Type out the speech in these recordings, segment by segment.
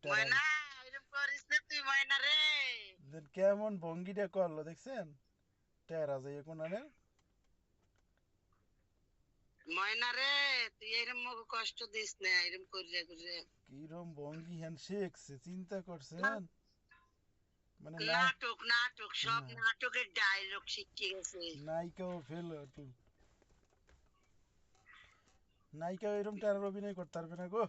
ময়না এরকম করিস না তুই ময়না রে। কেমন ভঙ্গিটা করলো দেখছেন? টেরা যাই কোনানের ময়না রে তুই এরকম মুখ কষ্ট দিস না, এরকম করিয়া করিয়া কিরম ভঙ্গি হ্যান শিখছে চিন্তা করছেন? মানে না নাটক নাটক সব না নাটকের ডায়লগ শিখে গেছে। নায়িকাও ফেল একটু, নায়িকাও এরম টেরার অভিনয় করতে পারবে না গো।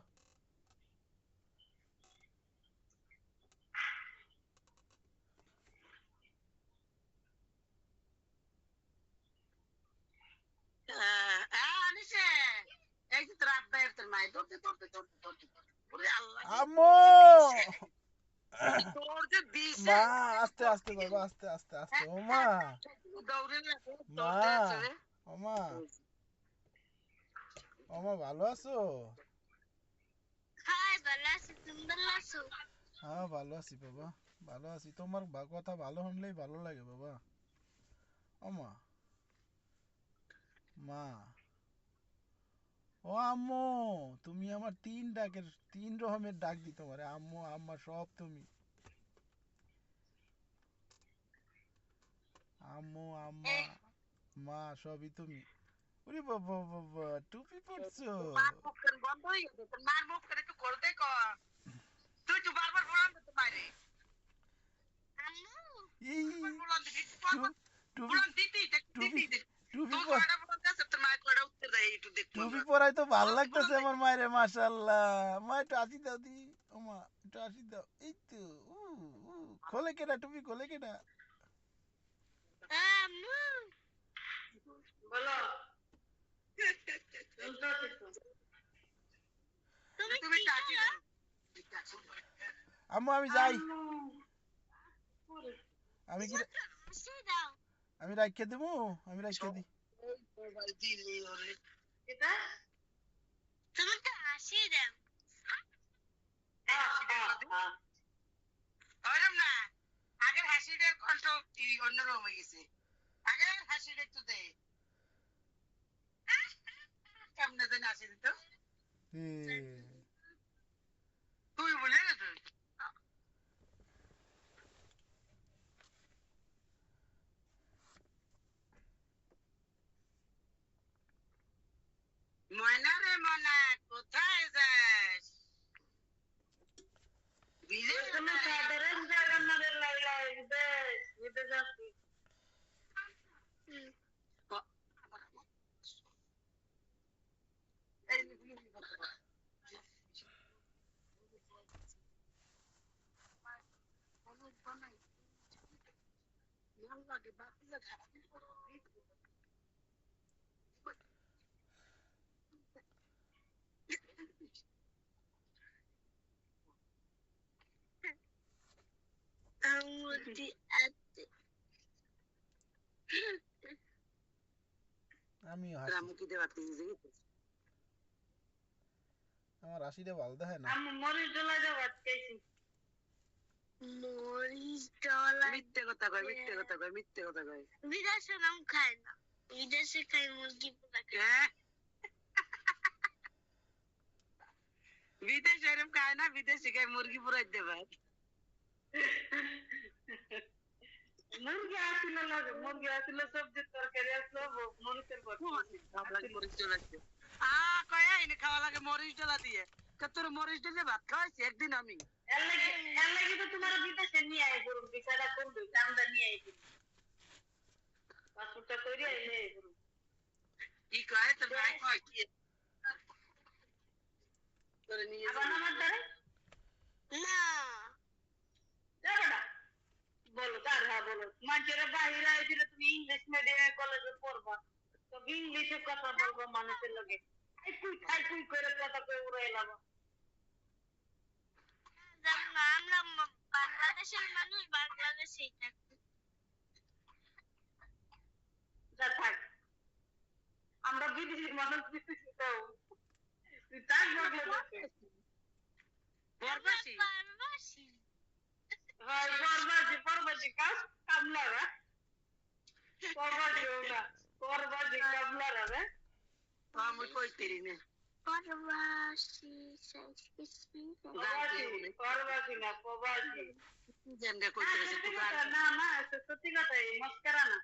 আনিসে এই যে তোর আব্বা আর তোর মায়ের দৌড়তে দৌড়তে দৌড়তে দৌড়তে ওরে আল্লাহ রে, আম্মু! তোর যে দিছে মা, আস্তে আস্তে বাবা, আস্তে আস্তে আস্তে। ও মা, দৌড়ে লাগে তোর মা, দিয়েছে রে। ও মা, ও মা, ভালো আছো? হাই ভালো আছি, তুমি ভালো আছো? হ্যাঁ ভালো আছি বাবা, ভালো আছি। তোমার কথা ভালো শুনলেই ভালো লাগে বাবা। ও মা, মা, ও আম্মু, তুমি আমার তিন রকমের ডাক দি তোমারে, আম্মু আম্মা সব তুমি। আম্মু আম্মা মা সবই তুমি। ওরে বাবা বাবা, টুপি পরছো? মার মুখ কেন বন্ধ হয়ে গেছে? তোর মার মুখ কেন একটু খুলতে ক। তুই তো বারবার বলান তো মারে। আম্মু এই বলান দিবি টু- টুপি বলান দিতি টুপি দিতি টুপি তুই পর কয়টা বলান আছে তোর মায়ের কয়টা উত্তর দেয় একটু দেখবো টুপি আমরা। পরাই তো ভাল লাগতেছে আমার মায়েরে, মাশাআল্লাহ। মা একটু আসি দাও দি, ও মা একটু আসি দাও। এই তো উ, উ, খোলে কেডা, টুপি খোলে কেডা? আম্মু বলো তুমি তুমি কি টাকি করো? দাও। আম্মু আমি যাই। আমি কি হাসি দাও। আমি রাখিয়ে দেবো, আমি রাখিয়ে দিই। এটা তুমি তো হাসি দাও। ওরম না, আগের হাসিটার কণ্ঠ অন্যরকম হয়ে গেছে। আগের হাসিটা একটু দে, কেমনে যেন হাসি দিত। এ, তুই বলে না তুই ময়না রে ময়না কোথায় যাস? কোনো সাধারণ জায়গা না রে লাইলা, বিদেশ বিদেশ আছি। আম্মু দি আছে। আমিও হাসি। রামুকিতে বাতিছে আমার হাসিটা ভালো দেখে না। আমি মরিচ ডলা যাবো আজকেছি। মরিচ ডলা মিথ্যে কথা কয়, মিথ্যে কথা কয়, মিথ্যে কথা কয়। বিদেশে নাম খায় না, বিদেশে খাই মুরগি পোলা খায়। হ্যাঁ বিদেশে এরম খায় না, বিদেশে খায় মুরগি পুরাই দেবে। মুরগি আসলে লাগে, মুরগি আসলে সবজির তরকারি আসলো মরিচের মরিচ ডলা দিয়ে। কয় এনে খাওয়া লাগে মরিচ ডলা দিয়ে। তোর মরিচ ডলে ভাত খাওয়াইছি একদিন আমি। এর লাগি তো তোমার বিদেশে নিয়ে আই করুন, বিচারা করবে চান্দা নিয়ে আই করুন, পাসপোর্টটা তৈরি আইলে আই করুন। কি কয় তোর ভাই কয় কি তোরে নিয়ে আবার আমার দ্বারা না যাবে বলো তার, হ্যাঁ বলো। মানুষের বাহিরে আইছিলে তুমি ইংলিশ মিডিয়ামে কলেজে পড়বা, তো ইংলিশে কথা বলবো মানুষের লগে। খাই তুই করে কথা কই উড়াইলাম। আমরা বাংলাদেশের মানুষ বাংলাদেশেই থাকি। যা থাক, আমরা বিদেশির মানুষ বিদেশি তো তুই তার বদলে যাচ্ছে। বরবাসী পারবাসী হয় পরবাজি পরবাজি কাজ কামলারা, পরবাজি ওরা পরবাজি কামলারা রে। আমি কইতেরি না। Parvasi, excuse me. প্রবাসী না প্রবাসী যেমনে না কইতে গেছে সত্যি তুই কথা না না সত্যি কথা এই মস্করা না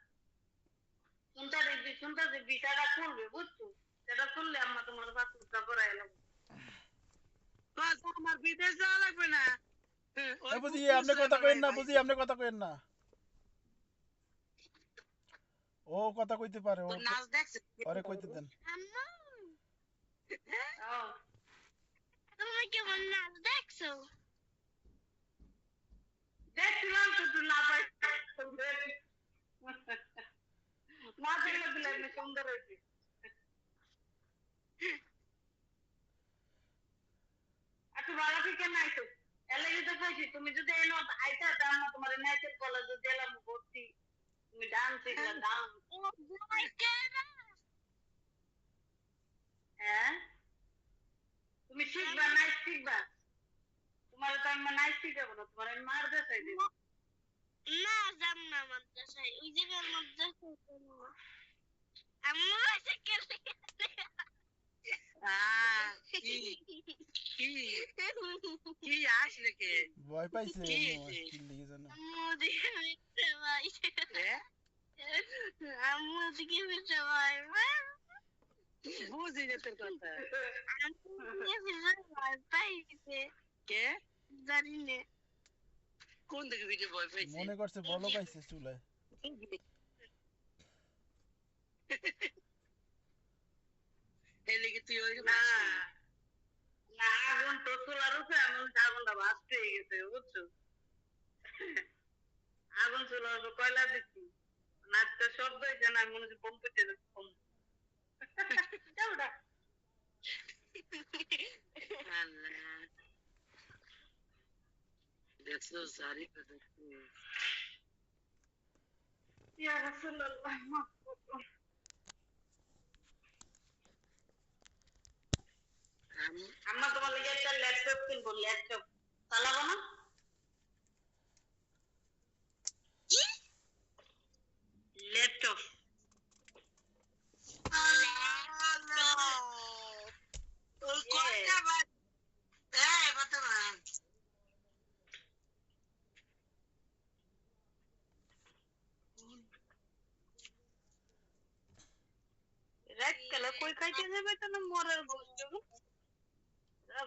শুনতে বিষয়টা করবে বুঝছো সেটা করলে আম্মা তোমার বাচ্চা করাই এলাম বাস আমার বিদেশ যাওয়া লাগবে না এ বুঝি আপনি কথা কইেন না বুঝি আপনি কথা কইেন না ও কথা কইতে পারে ও নাচ দেখছে আরে কইতে দেন আম্মু, ও তুমি কেমন নাচ দেখছো? দেখছিলাম তো তুই না পাই না দেখলে দিলে এমনি সুন্দর হয়েছে একটু ভালো ঠিক কেন আইতো এলে যদি কইছি তুমি যদি এনো আইতা তাহলে না তোমার নাইটের কলেজে দিলাম ভর্তি তুমি ডান্স শিখলা ডান্স হ্যাঁ তুমি শিখবা নাইট শিখবা তোমার তো আমি নাইট শিখাবো না তোমার আমি মার দেখাই দেব না যাব না মাদ্রাসায় ওই জায়গার মাদ্রাসায় যাবো না। আম্মু এসে গেলে কি আসলে কে ভয় পাইছে কি কি লিখে জানো আম্মু দিকে মিথ্যে ভাই হ্যাঁ আম্মু দিকে মিথ্যে ভাই বুঝি না তোর কথা আম্মু দিকে মিথ্যে ভাই পাইছে কে জানি না কোন দিকে ভিডিও বয় পাইছে মনে করছে বলো পাইছে চুলায় এই লেগে তুই ওই না না আগুন তো চুলার উপরে এমন আগুনটা ভাসতে হয়ে গেছে বুঝছো আগুন চুলার উপর কয়লা দিচ্ছি নাচটা শব্দ হয়েছে না মনে হচ্ছে বোম পেটে যাচ্ছে বোম আল্লাহ দেখছো সারি কথা ইয়া রাসূলুল্লাহ মাফ করো আমি আম্মা তোমার লাগে একটা ল্যাপটপ কিনবো ল্যাপটপ চালাবো না ল্যাপটপ ওই কোনটা বাদ এই বাতমা রাত কালে কই খাইতে যাবে তো না মরার গোস্ত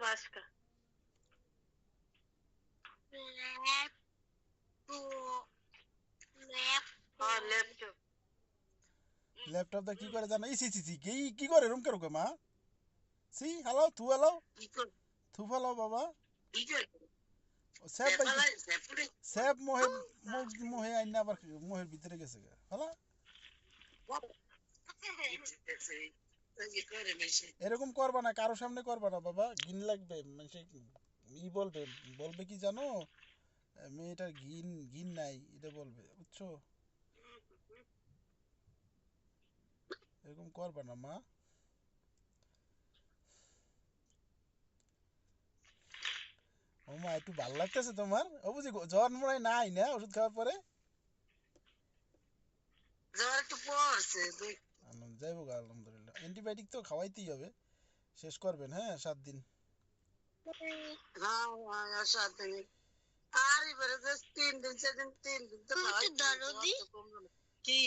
বাসকা ল্যাপটপ ল্যাপটপটা কি করে জানো ইসি সি কি করে রুম করো মা সি হ্যালো থু হ্যালো কি কর থু হ্যালো বাবা কি কর স্যাপ সেপালাই সেপুরে স্যাপ মোহে মোহে আইনা আবার মোহের ভিতরে গেছে গা হ্যালো এরকম করবা না কারো সামনে করবা না বাবা ঘিন লাগবে মানে ই বলবে বলবে কি জানো মেয়েটার ঘিন ঘিন নাই এটা বলবে বুঝছো এরকম করবা না মা ও মা একটু ভালো লাগতেছে তোমার ও বুঝি জ্বর মনে হয় নাই না ওষুধ খাওয়ার পরে জ্বর একটু পড়ছে যাইবো গা আলহামদুলিল্লাহ অ্যান্টিবায়োটিক তো খাওয়াইতেই হবে শেষ করবেন হ্যাঁ 7 দিন হ্যাঁ হ্যাঁ সাথে আর এবারে যে 3 দিন 3 দিন তো খাওয়াই দরদি কি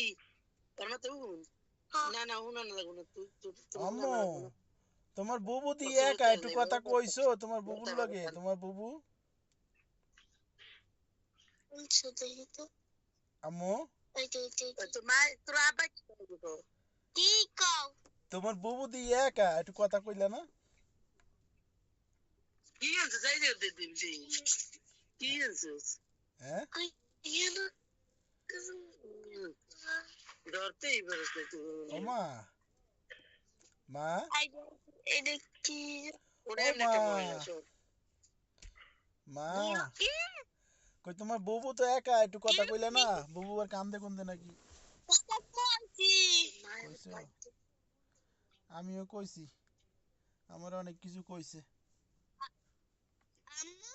তোর মতো না না হুনা না লাগো না তুই আম্মু তোমার বুবু দি একা একটু কথা কইছো তোমার বুবুর লাগে তোমার বুবু বলছো দেখি তো আম্মু তো মা তোর আব্বা কি করে তো কি কও তোমার বুবু দি একা একটু কথা কইলা না কি আছে যাই দে দিন কি আছে হ্যাঁ ইয়েলো ধরতেই পারছে তুই ও মা মা এটা কি ওরে ও এমনি মা। মহিলা সব মা কই তোমার বুবু তো একা একটু কথা কইলা না বুবু আর কান্দে কুন্দে নাকি কথা বলছি কইছো আমিও কইছি আমার অনেক কিছু কইছে আম্মু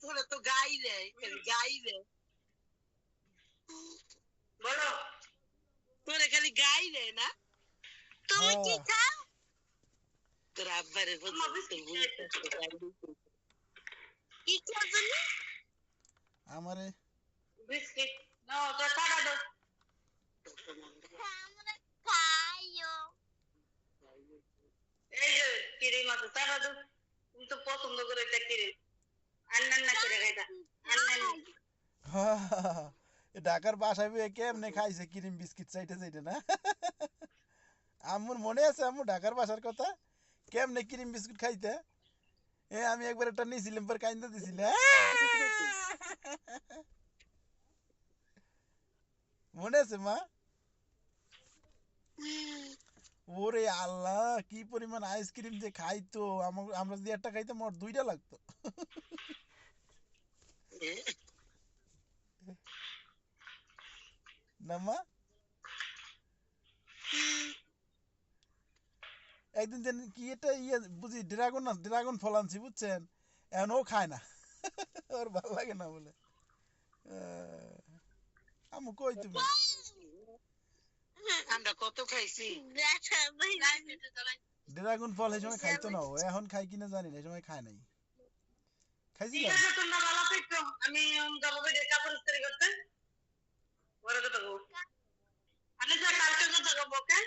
তোরা তো গাইলে বলো তোরা খালি গাইলে না তুমি কি হ্যাঁ। খাও তোর আব্বারে আম্মা বিস্কিট কি করবি? আমারে বিস্কিট নাও তো টাকা দাও আমরা খাইও। এই যে ক্রিম আছে টাকা দাও তুমি তো পছন্দ করে এটা ক্রিম আন্না করে খাইতা আন্না ঢাকার বাসায় বইয়ে কেমনে খাইছে ক্রিম বিস্কিট চাইতে চাইতে না আম্মুর মনে আছে আম্মু ঢাকার বাসার কথা কেমনে ক্রিম বিস্কুট খাইতে আমি একবার একটা নিয়েছিলাম পর কাইন্দা দিছিলাম মনে আছে মা ওরে আল্লাহ কি পরিমাণ আইসক্রিম যে খাইতো আমরা যদি একটা খাইতাম ওর দুইটা লাগতো না মা একদিন যেন কি এটা বুঝি ড্রাগন ফল আনছি বুঝছেন এখন ও খায় না ওর ভালো লাগে না বলে আম্মু কই তুমি আমরা কত খাইছি ড্রাগন ফল এই সময় খাইতো না ও এখন খাই কিনা জানি না এই সময় খায় নাই খাইছি ঠিক আছে তোমরা ভালো থাকো আমি যাবো বেডে কাপড় ইস্ত্রি করতে পরে কথা বলবো আমি যা কালকে কথা বলবো ওকে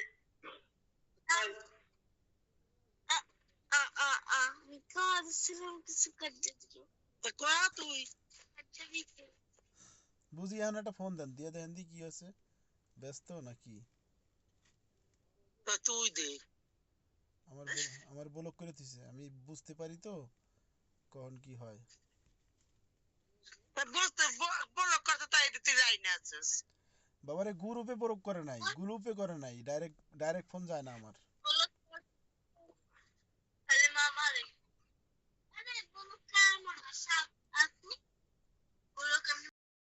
আমি খাওয়াচ্ছিলাম কিছু করতে দিও। তা কয়া তুই আচ্ছা দিতে। বুঝি এখন একটা ফোন দেন দিয়ে দেখেন দি কি হচ্ছে ব্যস্ত নাকি তা তুই দে আমার ব্লক করে দিছে আমি বুঝতে পারি তো কখন কি হয় তা বলতে বলো কথা তাই তুই যাই না আছিস বাবারে গ্রুপে ব্লক করে নাই গ্রুপে করে নাই ডাইরেক্ট ফোন যায় না আমার